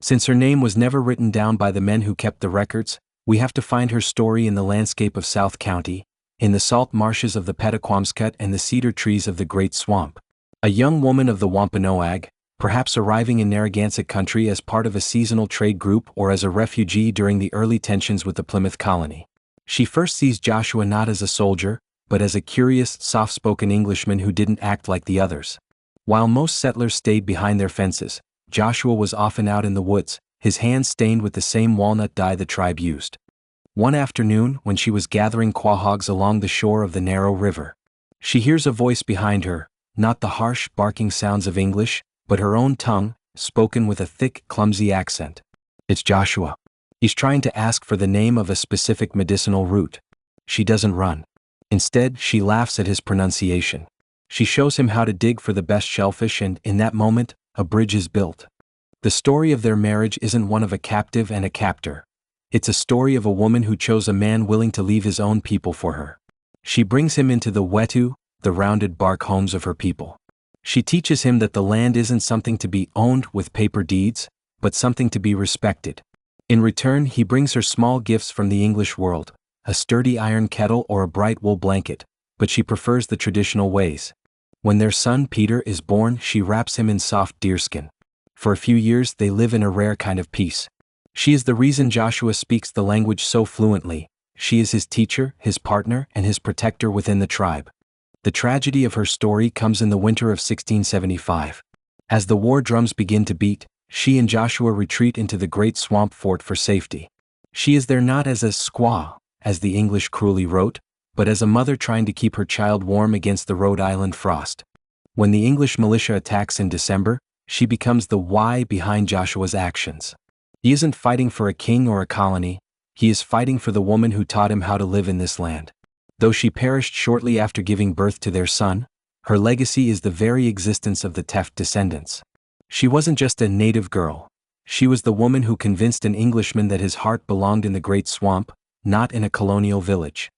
Since her name was never written down by the men who kept the records, we have to find her story in the landscape of South County, in the salt marshes of the Petaquamscut and the cedar trees of the Great Swamp. A young woman of the Wampanoag, perhaps arriving in Narragansett country as part of a seasonal trade group or as a refugee during the early tensions with the Plymouth colony. She first sees Joshua not as a soldier, but as a curious, soft-spoken Englishman who didn't act like the others. While most settlers stayed behind their fences, Joshua was often out in the woods, his hands stained with the same walnut dye the tribe used. One afternoon, when she was gathering quahogs along the shore of the narrow river, she hears a voice behind her, not the harsh, barking sounds of English, but her own tongue, spoken with a thick, clumsy accent. It's Joshua. He's trying to ask for the name of a specific medicinal root. She doesn't run. Instead, she laughs at his pronunciation. She shows him how to dig for the best shellfish, and, in that moment, a bridge is built. The story of their marriage isn't one of a captive and a captor. It's a story of a woman who chose a man willing to leave his own people for her. She brings him into the wetu, the rounded bark homes of her people. She teaches him that the land isn't something to be owned with paper deeds, but something to be respected. In return, he brings her small gifts from the English world, a sturdy iron kettle or a bright wool blanket, but she prefers the traditional ways. When their son Peter is born, she wraps him in soft deerskin. For a few years, they live in a rare kind of peace. She is the reason Joshua speaks the language so fluently. She is his teacher, his partner, and his protector within the tribe. The tragedy of her story comes in the winter of 1675. As the war drums begin to beat, she and Joshua retreat into the great swamp fort for safety. She is there not as a squaw, as the English cruelly wrote, but as a mother trying to keep her child warm against the Rhode Island frost. When the English militia attacks in December, she becomes the why behind Joshua's actions. He isn't fighting for a king or a colony, he is fighting for the woman who taught him how to live in this land. Though she perished shortly after giving birth to their son, her legacy is the very existence of the Tefft descendants. She wasn't just a native girl. She was the woman who convinced an Englishman that his heart belonged in the great swamp, not in a colonial village.